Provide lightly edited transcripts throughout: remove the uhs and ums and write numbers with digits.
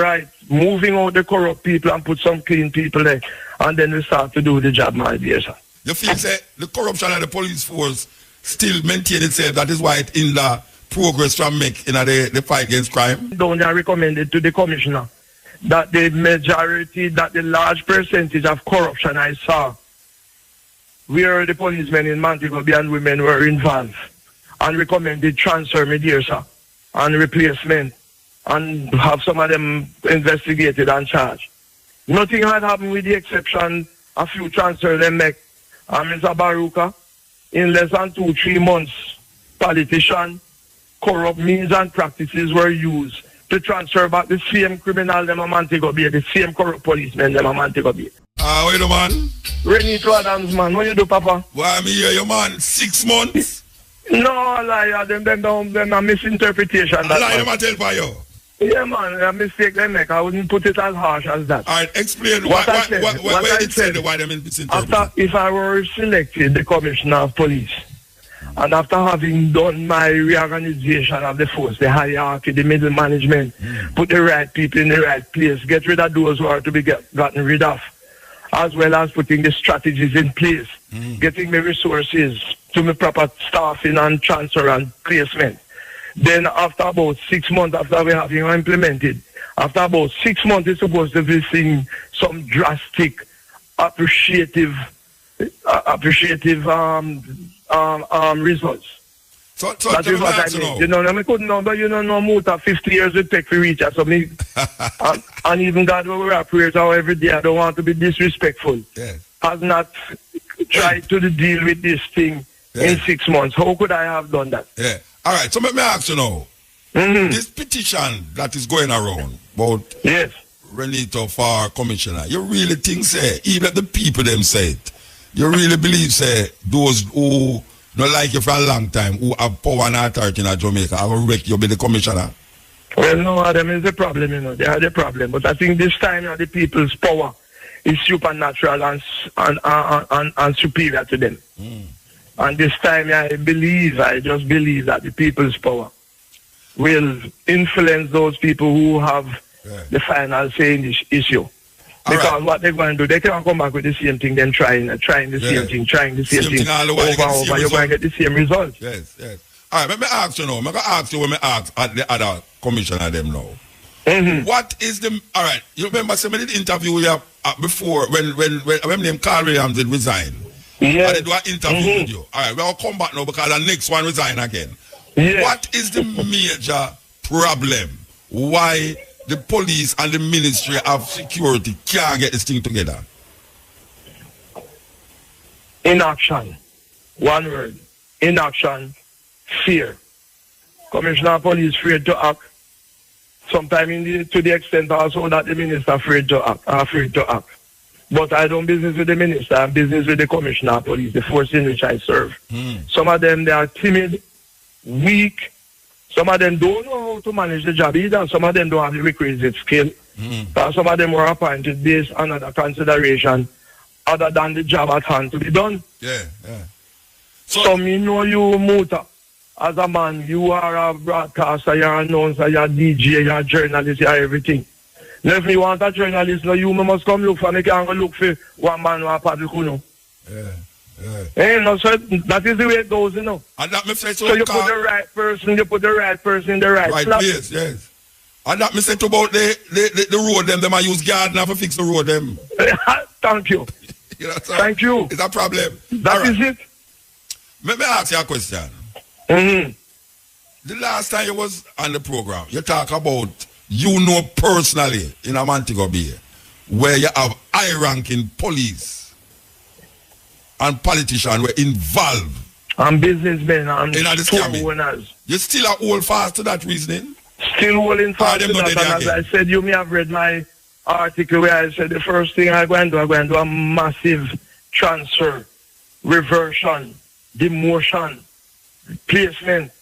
right, moving out the corrupt people and put some clean people there, and then we start to do the job, my dear sir. You feel say the corruption of the police force still maintain itself, that is why it in the progress from make in the fight against crime? Don't I recommend it to the commissioner that the majority, that the large percentage of corruption I saw where the policemen in Montego Bay and women were involved, and recommended transfer, my dear sir, and replacement, and have some of them investigated and charged. Nothing had happened with the exception a few transfers they make. And Mr. Baruka, in less than 2-3 months, politician, corrupt means and practices were used to transfer back the same criminal them a Montego Bay, the same corrupt policemen them a Montego Bay. Wait a man. Reneto Adams, man, what you do, Papa? Why me hear you, man? 6 months? No, lie, them a misinterpretation. Lie, them a tell for you. Yeah, man, a mistake they make. I wouldn't put it as harsh as that. All right, explain why they said why they misinterpreted. After, if I were selected the commissioner of police, and after having done my reorganization of the force, the hierarchy, the middle management, put the right people in the right place, get rid of those who are to be gotten rid of, as well as putting the strategies in place, getting the resources to my proper staffing and transfer and placement. Then after about 6 months after we have implemented, after about 6 months it's supposed to be seeing some drastic, appreciative results. So that is what I mean. You know, I couldn't know, but you know, no muta 50 years it take to reach us. So me, and even God will operate how every day. I don't want to be disrespectful. Yes. Has not tried to deal with this thing in 6 months. How could I have done that? Yeah. All right. So let me ask you now. This petition that is going around about Reneto for commissioner, you really think, say, even the people them say it, you really believe, say, those who not like you for a long time, who have power and authority in Jamaica, I will wreck you be the commissioner? Well, no, them is the problem, you know. They are the problem. But I think this time, the people's power is supernatural and superior to them. And this time, I just believe that the people's power will influence those people who have the final say in this issue. Because what they're going to do, they can't come back with the same thing, then trying the same thing over and over. You're going to get the same result. Yes. All right, let me ask you now. I'm going to ask you when I ask at the other commissioner them now. What is the... All right, you remember some of the interview we have before when name Carl Williams did resign? Yes. I did do an interview with you. All right, we'll come back now because the next one resign again. Yes. What is the major problem why the police and the Ministry of Security can't get this thing together? Inaction. One word. Inaction. Fear. Commissioner of Police afraid to act. Sometimes to the extent also that the minister afraid to act. But I don't business with the minister, I business with the Commissioner of Police, the force in which I serve. Some of them, they are timid, weak. Some of them don't know how to manage the job either. Some of them don't have the requisite skill. Some of them were appointed based on other consideration other than the job at hand to be done. So me know you, Muta. As a man, you are a broadcaster, you're an announcer, you're a DJ, you're a journalist, you're everything. Now if you want a journalist, now you must come look for me, can't go look for one man who a public, you know. No, so that is the way it goes, you know. And that me say so you put the right person in the right place. Yes. And that me say about the road them I use gardener to fix the road them. Thank you. You know, so thank you. It's a problem. That is it. Let me ask you a question. The last time you was on the program, you talk about personally in a Montego Bay where you have high-ranking police and politicians were involved. And businessmen and store owners. You still are hold fast to that reasoning? Still holding fast to that. And as I said, you may have read my article where I said the first thing I'm going to do a massive transfer, reversion, demotion, placement,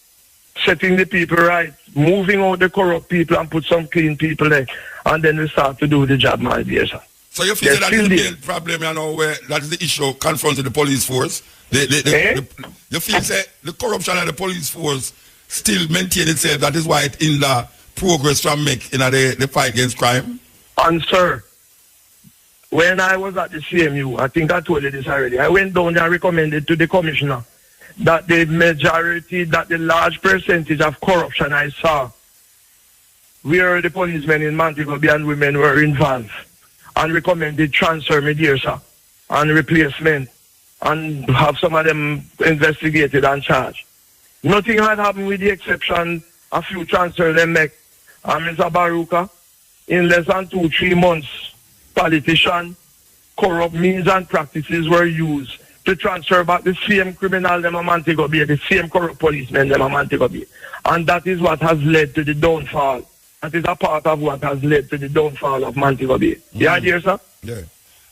setting the people right, moving out the corrupt people and put some clean people there, and then we start to do the job, my dear sir. So you feel that is the main problem, you know, where that is the issue confronting the police force? You feel that the corruption of the police force still maintain itself, that is why it in the progress from make in the fight against crime? And sir, when I was at the CMU, I think I told you this already, I went down there and recommended to the commissioner that the majority, that the large percentage of corruption I saw where the policemen in Montego Bay and women were involved, and recommended transfer me there, sir, and replacement, and have some of them investigated and charged. Nothing had happened with the exception a few transfers they make. And Mutabaruka, in less than 2-3 months, politicians, corrupt means and practices were used to transfer back the same criminal them a Montego Bay, the same corrupt policemen them a Montego Bay. And that is what has led to the downfall. That is a part of what has led to the downfall of Montego Bay. You are there, sir? Yeah.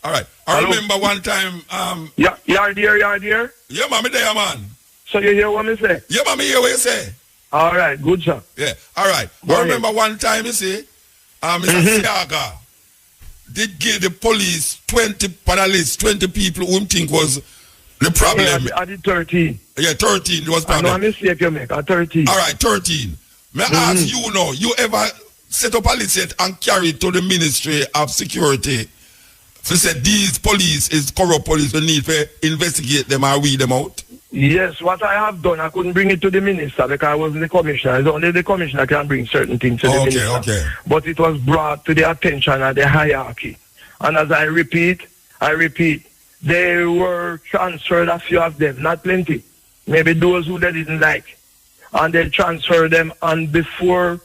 All right. I remember one time... yeah, you are there? Yeah, man, I'm there, man. So you hear what I say? Yeah, man, I hear what you say. All right, good, sir. Yeah, all right. I remember one time, you see, Mr. Siaga did give the police 20 panelists, 20 people who think was the problem. Yeah, I did 13. Yeah, 13 was problem. I know a mistake you make, 13. All right, 13. May I ask you now, you ever set up a list and carry it to the Ministry of Security? So said these police is corrupt police, we need to investigate them and weed them out? Yes, what I have done, I couldn't bring it to the minister because I wasn't the commissioner. It's only the commissioner can bring certain things to the minister. Okay. But it was brought to the attention of the hierarchy. And as I repeat, they were transferred, a few of them, not plenty. Maybe those who they didn't like. And they transferred them, and before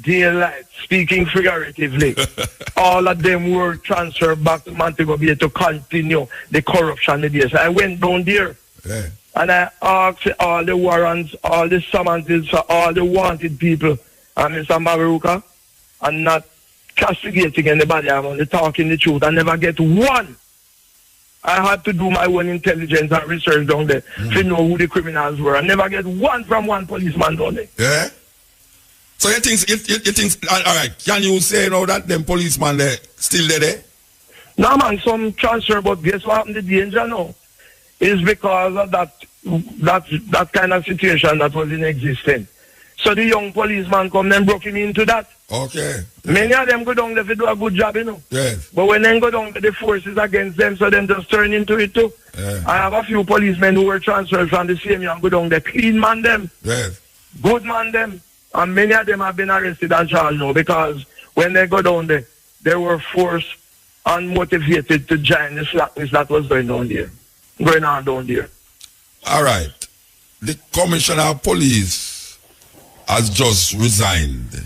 daylight, speaking figuratively, all of them were transferred back to Montego Bay to continue the corruption. So I went down there. Yeah. And I asked all the warrants, all the summonses for all the wanted people, and Mr. Mutabaruka, and not castigating anybody. I'm only talking the truth. I never get one. I had to do my own intelligence and research down there to know who the criminals were. I never get one from one policeman down there. Yeah? So you think, all right, can you say now that them policemen there still there? No, man, some transfer, but guess what happened? The danger now is because of that kind of situation that was in existence. So the young policeman come, then broke him into that. Okay. Many of them go down there to do a good job, you know. Yes. But when they go down, the forces against them, so then just turn into it too. Yeah. I have a few policemen who were transferred from the same and go down there, clean man them. Yes. Good man them. And many of them have been arrested and charged now because when they go down there, they were forced and motivated to join the slackness that was going on down there. All right. The Commissioner of Police has just resigned.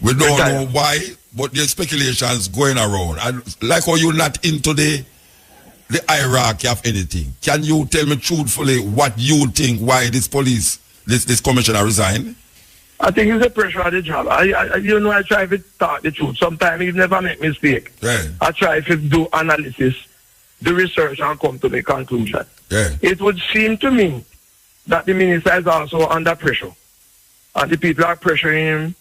We don't know why, but there's speculations going around. And like how you're not into the hierarchy of anything. Can you tell me truthfully what you think why this commissioner resigned? I think it's the pressure of the job. I try to talk the truth. Sometimes you never make mistake. Yeah. I try to do analysis, do research, and come to the conclusion. Yeah. It would seem to me that the minister is also under pressure. And the people are pressuring him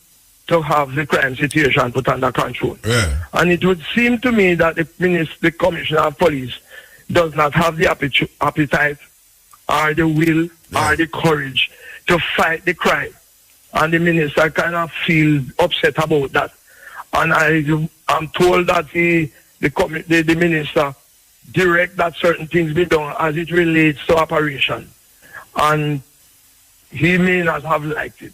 to have the crime situation put under control. Yeah. And it would seem to me that the commissioner of police does not have the appetite or the will or the courage to fight the crime. And the minister kind of feels upset about that. And I'm told that the minister direct that certain things be done as it relates to operation. And he may not have liked it.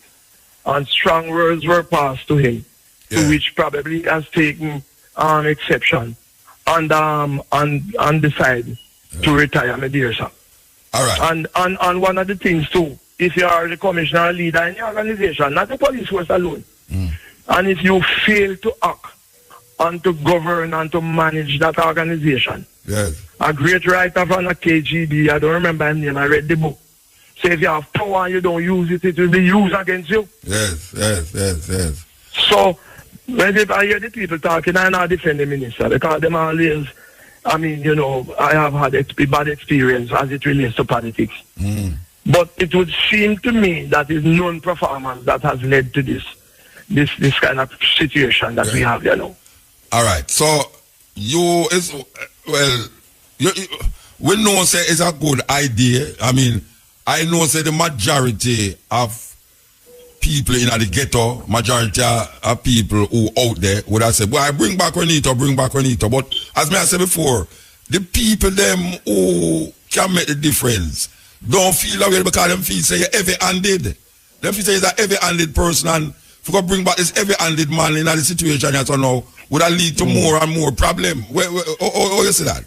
And strong words were passed to him, to which probably has taken exception and decided to retire, my dear sir. All right. And one of the things too, if you are the commissioner or leader in the organization, not the police force alone, and if you fail to act and to govern and to manage that organization, a great writer from the KGB, I don't remember his name, I read the book. So if you have power and you don't use it, it will be used against you. Yes. So when I hear the people talking, I not defend the minister because them always, I have had a bad experience as it relates to politics. But it would seem to me that it's non-performance that has led to this kind of situation that we have, All right. So we know say it's a good idea. I mean, I know say the majority of people in the ghetto, majority of people who out there would have said, well, I bring back Reneto. But as I said before, the people them who can make the difference don't feel that way because them feel say you're heavy-handed. Them feel say you're a heavy-handed person, and if you bring back this heavy-handed man in the situation you know, would that lead to more and more problem. How you see that?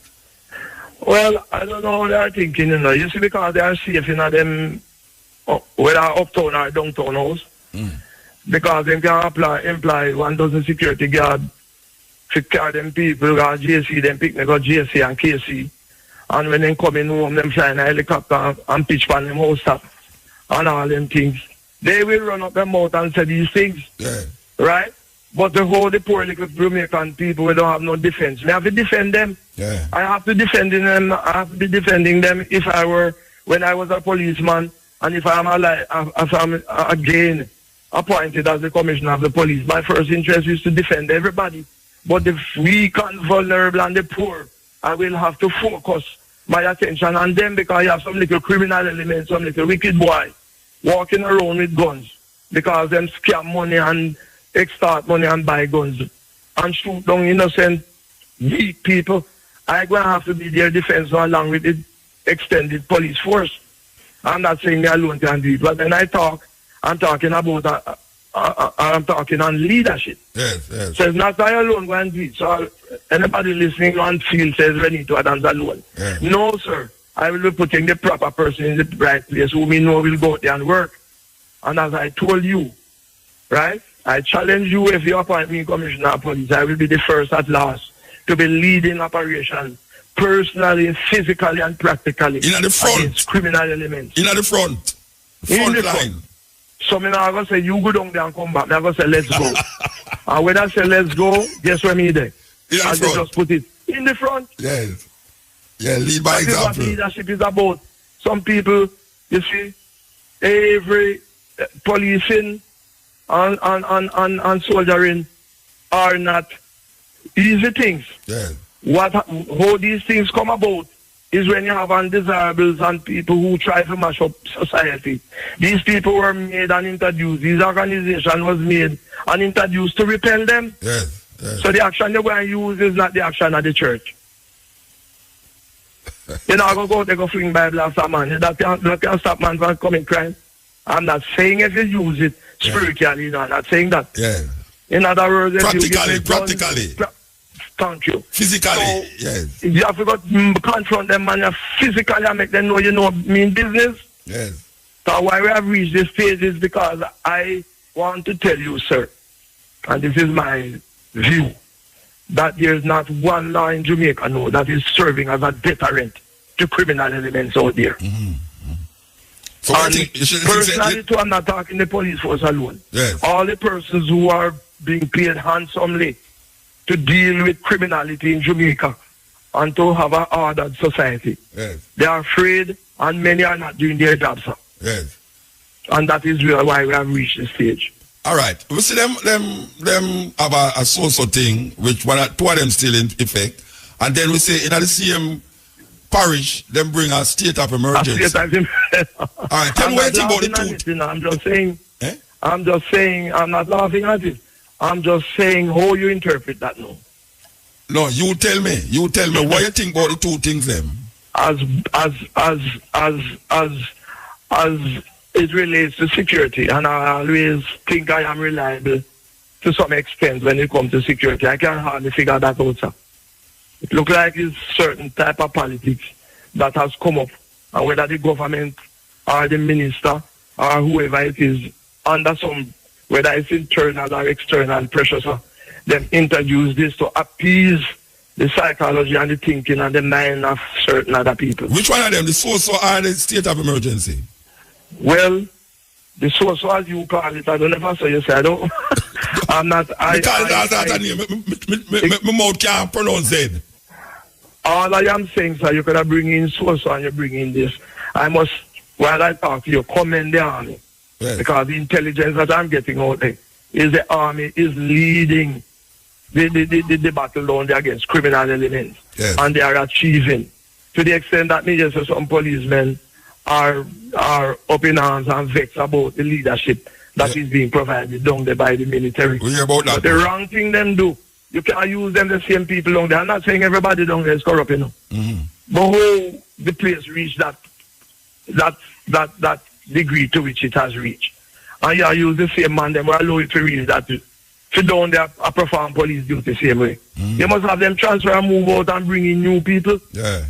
Well, I don't know how they are thinking, you know. You see, because they are safe in them, whether uptown or downtown house, because they can employ 1,000 security guard to carry them people, got JC, them pick me, got JC and KC. And when they come in home, them fly in a helicopter and pitch on them house top and all them things. They will run up their mouth and say these things, right? But the whole the poor little Jamaican people, we don't have no defense. We have to defend them. Yeah. I have to defend them. I have to be defending them if I were, when I was a policeman, and if I'm again appointed as the commissioner of the police. My first interest is to defend everybody. But the weak and vulnerable and the poor, I will have to focus my attention on them because I have some little criminal elements, some little wicked boy walking around with guns because them scam money and extort money and buy guns and shoot down innocent, weak people. I'm going to have to be their defense along with the extended police force. I'm not saying me alone can do it, but when I talk, I'm talking about, I'm talking on leadership. Yes. So it's not I alone going to do it. So anybody listening on field says Reneto Adams alone. Yeah. No, sir. I will be putting the proper person in the right place who we know will go out there and work. And as I told you, right, I challenge you if you appoint me commissioner of police, I will be the first at last to be leading operation personally, physically, and practically. In the front. Against criminal elements. In the front. Front line. So I'm going to say, you go down there and come back. I'm going to say, let's go. And when I say, let's go, guess where me there? I just put it in the front. Yes. Yeah, lead by example. What leadership is about. Some people, you see, every policing and soldiering are not easy things. Yeah. How these things come about is when you have undesirables and people who try to mash up society. These people were made and introduced. This organization was made and introduced to repel them. Yes. So the action they're going to use is not the action of the church. You're not going to go take a fling Bible after man. That can stop man from committing crime. I'm not saying if you use it spiritually, I'm not saying that. Yeah. In other words, practically. Thank you. Physically, so, yes. You have to confront them and physically make them know you know mean business. Yes. So why we have reached this stage is because I want to tell you, sir, and this is my view, that there is not one law in Jamaica now that is serving as a deterrent to criminal elements out there. So personally, too, I'm not talking the police force alone. Yes. All the persons who are being paid handsomely to deal with criminality in Jamaica and to have an ordered society. Yes. They are afraid and many are not doing their jobs. Yes. And that is why we have reached this stage. All right. We see them have a so-so thing, which two of them still in effect. And then we say in the same parish, them bring a state of emergency. All right. Tell me what you think about the two. I'm just saying, I'm just saying, I'm not laughing at it. I'm just saying how you interpret that now. No, you tell me what you think about the two things them. As it relates to security, and I always think I am reliable to some extent when it comes to security. I can hardly figure that out, sir. It looks like it's certain type of politics that has come up, and whether the government or the minister or whoever it is under some, whether it's internal or external pressure, sir, them introduce this to appease the psychology and the thinking and the mind of certain other people. Which one of them, the so-so or the state of emergency? Well, the so-so as you call it, I don't ever say you say I don't. I'm not. My mouth can't pronounce it. All I am saying, sir, you could have bring in so-so and you bring in this. I must, while I talk to you, commend the army. Yes. Because the intelligence that I'm getting out there is the army is leading the battle down there against criminal elements. Yes. And they are achieving. To the extent that me just some policemen are up in arms and vexed about the leadership that is being provided down there by the military. We hear about that. But the wrong thing them do, you can't use them the same people down there. I'm not saying everybody down there is corrupt, you know. But how the place reached that degree to which it has reached. And you use the same man, them will allow you to reach that. To down there, perform police duty the same way. You must have them transfer and move out and bring in new people. Yeah.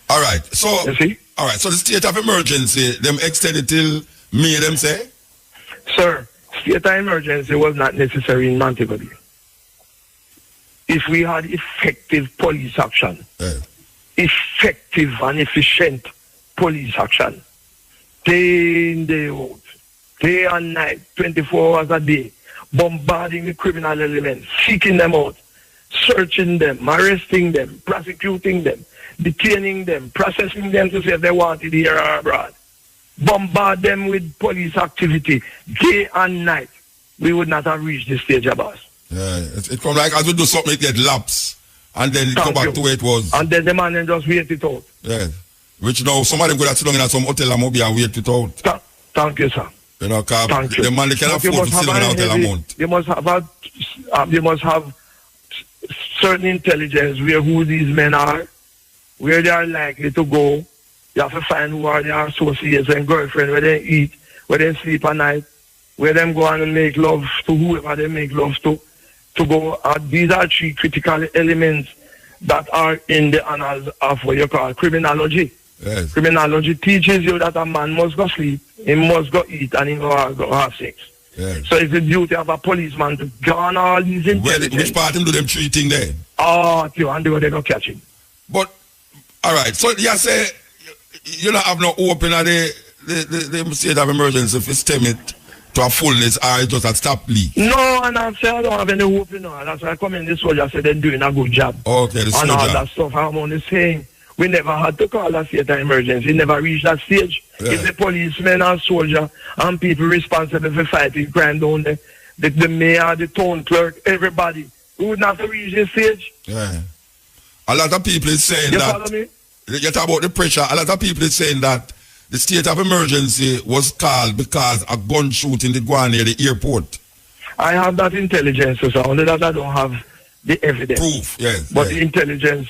All right. So, you see? All right. So the state of emergency, them extended till May, them say? Sir, state of emergency was not necessary in Montego. If we had effective police action, effective and efficient police action, day in, day out, day and night, 24 hours a day, bombarding the criminal elements, seeking them out, searching them, arresting them, prosecuting them, detaining them, processing them to see if they wanted here or abroad. Bombard them with police activity day and night. We would not have reached this stage of us. Yeah, it come like as we do something, it get lapse, and then it come back to where it was. And then the man then just wait it out. Yeah, which now some of them could have sit down in some hotel and maybe and wait it out. Thank you, sir. You know, because the man they can afford to sit down in a hotel a month. You must have certain intelligence where who these men are, where they are likely to go. You have to find who are their associates and girlfriends, where they eat, where they sleep at night, where them go and make love to whoever they make love to go. These are three critical elements that are in the annals of what you call criminology. Yes. Criminology teaches you that a man must go sleep, he must go eat, and he must go have sex. Yes. So it's the duty of a policeman to garner all these intelligence. Which part him do them treating there? And they don't catch him. But, all right, so you say, you don't have no open at the state of emergency if you stem it to a fullness or just a stop leak? No, and I'm saying I don't have any hope, you know. That's why I come in this soldier said they're doing a good job. Okay, the and all that stuff. I'm only saying we never had to call a state of emergency. We never reached that stage. Yeah. If the policemen and soldier and people responsible for fighting crime down there, the mayor, the town clerk, everybody, we wouldn't have to reach this stage. Yeah. A lot of people is saying you that. Follow me? You talk about the pressure. A lot of people is saying that the state of emergency was called because a gun shooting did go on near the airport. I have that intelligence, so only that I don't have the evidence. Proof, yes. But the intelligence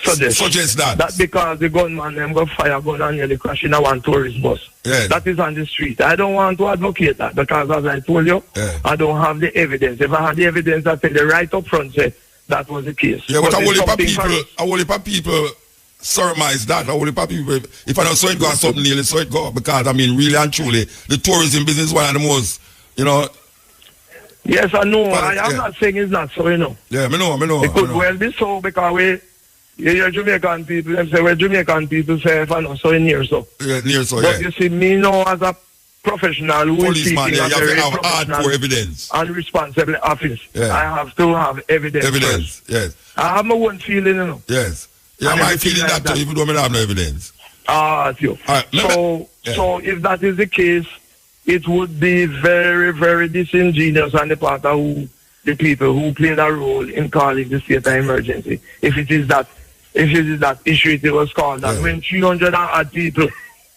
suggests that. That because the gunman them got fire gun and nearly crash in a one tourist bus. Yes. That is on the street. I don't want to advocate that because as I told you, I don't have the evidence. If I had the evidence, I'd tell you right up front say that was the case. Yeah, but a whole heap of people surmise that. A whole heap of people, if I don't saw it go something nearly saw it go, because I mean really and truly the tourism business is one of the most, you know. Yes, I know. I'm not saying it's not so, you know. Yeah, I know. It could well be so because you're Jamaican people, them say we're Jamaican people say if I know so in near so. Yeah, near so, but you see, me now as a professional who is speaking you have to have hardcore evidence. And responsible office. Yeah. I have to have evidence. First. Yes. I have my own feeling, you know. Yes. Yeah, I'm feeling like that too, even though I have no evidence. So if that is the case, it would be very, very disingenuous on the part of the people who played a role in calling the state of emergency. If it is that issue, it was called that. When 300 odd people,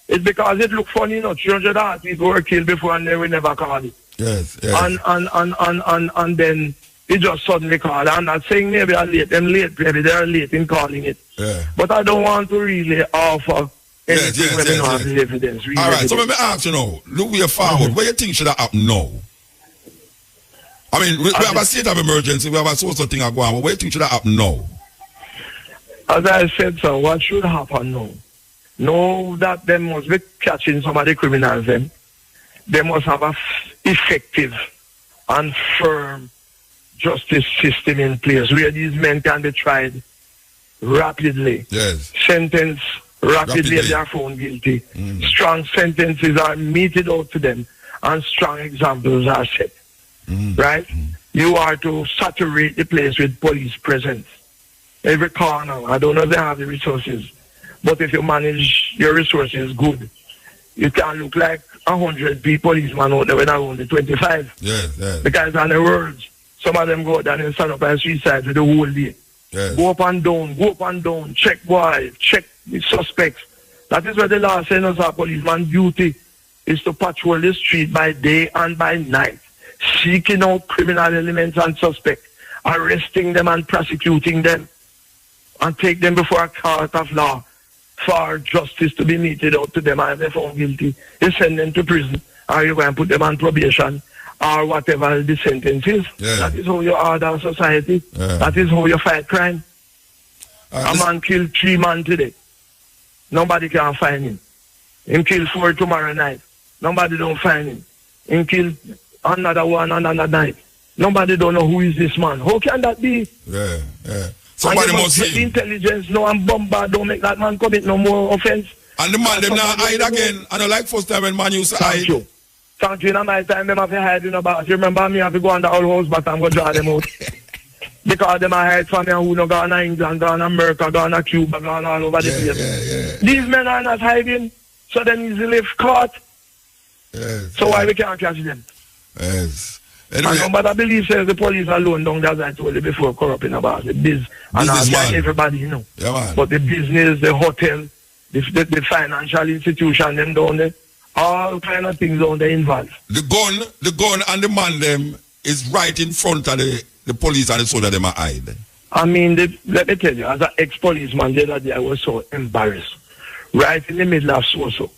it's because it looked funny, you know. 300 odd people were killed before and they were never called it. Yes. And then it just suddenly called. I'm not saying maybe maybe they're late in calling it. Yeah. But I don't want to really offer anything when they don't have the evidence. All right, so let me ask you now, look way forward, what do you think should have happened now? I mean, we have a state of emergency, we have a social thing going on, but what do you think should have happened now? As I said, sir, what should happen now? Know that they must be catching some of the criminals. They must have an effective and firm justice system in place where these men can be tried rapidly. Yes. Sentenced rapidly if they are found guilty. Strong sentences are meted out to them and strong examples are set. Right? You are to saturate the place with police presence. Every corner. I don't know if they have the resources, but if you manage your resources good, you can look like 100 policemen out there when I only 25. Yes. Because on the roads, some of them go down and stand up on the street side for the whole day. Yes. Go up and down, check the suspects. That is where the law sends us our policeman duty is to patrol the street by day and by night, seeking out criminal elements and suspects, arresting them and prosecuting them, and take them before a court of law for justice to be meted out to them. And if they're found guilty, you send them to prison, or you go and put them on probation, or whatever the sentence is. Yeah. That is how you order society. Yeah. That is how you fight crime. A man killed 3 men today. Nobody can find him. Him kill 4 tomorrow night. Nobody don't find him. Him kill another one another night. Nobody don't know who is this man. How can that be? Yeah, yeah. Somebody must see intelligence now and bombard don't make that man commit no more offense. And the man them not hide again. I don't like first time when man used to hide. Thank you. In my time, them have to hide in the box. You remember me have to go on the old house, but I'm going to draw them out. Because them are hide from me who no gone to England, gone to America, gone to Cuba, gone all over the place. These men are not hiding, so then easily caught. So why we can't catch them? Yes. Anyway, and nobody believes the police alone down there, as I told you before, corrupting about the business. And everybody, you know. Yeah, man. But the business, the hotel, the financial institution, them down there, all kind of things down there involved. The gun and the man them is right in front of the police and the soldier them are hide. I mean, let me tell you, as an ex-policeman the other day, I was so embarrassed. Right in the middle of so-so.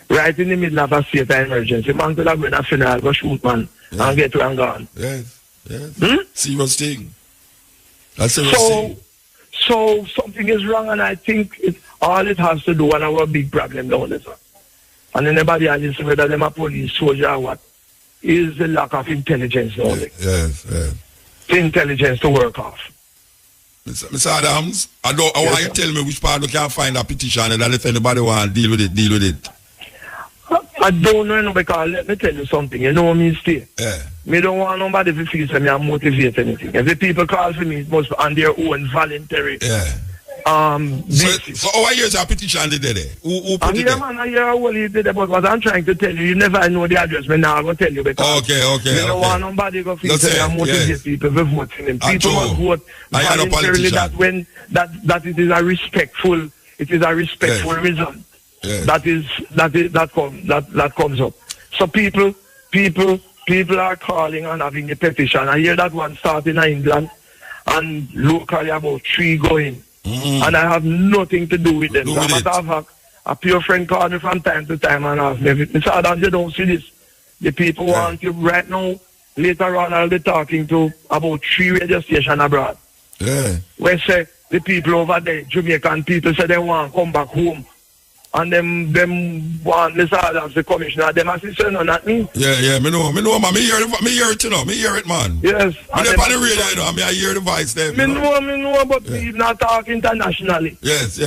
Right in the middle of a state of emergency. Man could have been a funeral, go shoot man, and get to and gone. Yes, yes. Serious thing. That's serious thing. So something is wrong, and I think all it has to do with our big problem down there. And anybody else, whether them a police, soldier or what, is the lack of intelligence down there. Yes, yes. The intelligence to work off. Mr. Adams, I want you to tell me which part you can find a petition and if anybody want to deal with it, deal with it. I don't know, because let me tell you something. You know me stay. Yeah. Me don't want nobody to feel me and motivate anything. If the people call for me, it must be on their own voluntary. Yeah. So how years a petition did there? Who put it there? Man, I hear what he did, but what I'm trying to tell you, you never know the address. Me now I'm going to tell you because okay. You don't want nobody to feel me and motivate people to vote for him. People must vote voluntarily that it is a respectful reason. Yeah. That comes up. So people are calling and having a petition. I hear that one starting in England and locally about 3 going. And I have nothing to do with them. As a matter of fact, a pure friend called me from time to time and asked me, Mr. Adams, you don't see this. The people want you right now. Later on, I'll be talking to about 3 radio stations abroad. Yeah. Where say the people over there, Jamaican people, say they want to come back home. And them want Mr. Adams, the commissioner, them assistant, not me. Yeah, me know, man. Me hear it, you know. Me hear it, man. Yes. Me on the radio, you know. I hear the voice there. Me know, but people not talk internationally. Yes.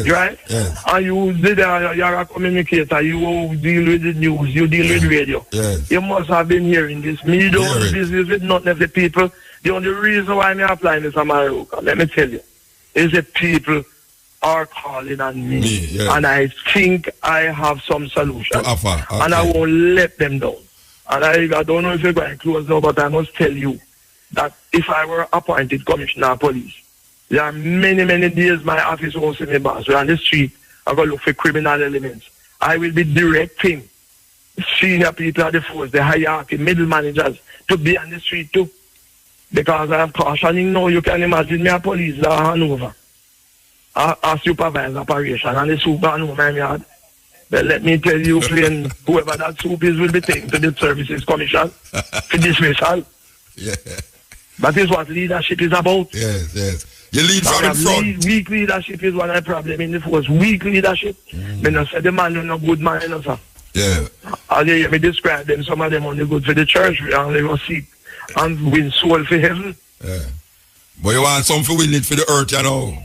Right? Yes. And you're a communicator. You deal with the news. You deal with radio. Yes. You must have been hearing this. Me don't business with none of the people. The only reason why I'm applying this Mutabaruka, let me tell you, is the people are calling on me. And I think I have some solution. Okay. And I won't let them down. And I don't know if you're going to close now, but I must tell you that if I were appointed commissioner of police, there are many days my office won't see me boss. We're on the street, I go look for criminal elements. I will be directing senior people at the force, the hierarchy, middle managers, to be on the street too. Because I am cautioning now, you can imagine me a police law Hanover. I supervise operation and the soup and my yard. But let me tell you, plain, whoever that soup is will be taken to the Services Commission for dismissal. Yeah. That is what leadership is about. Yes. You lead from the front. Weak leadership is one of the problems in the force. Weak leadership. Me not say the man is no good man, you know, sir. Yeah. I'll hear me describe them. Some of them only good for the church and they go seek and win soul for heaven. Yeah. But you want something to win it for the earth, you know.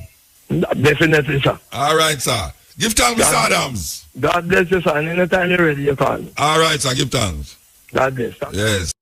Definitely, sir. All right, sir. Give thanks, Mr. Adams. God bless you, sir. And anytime you're ready, you call. All right, sir. Give thanks. God bless, sir. Yes.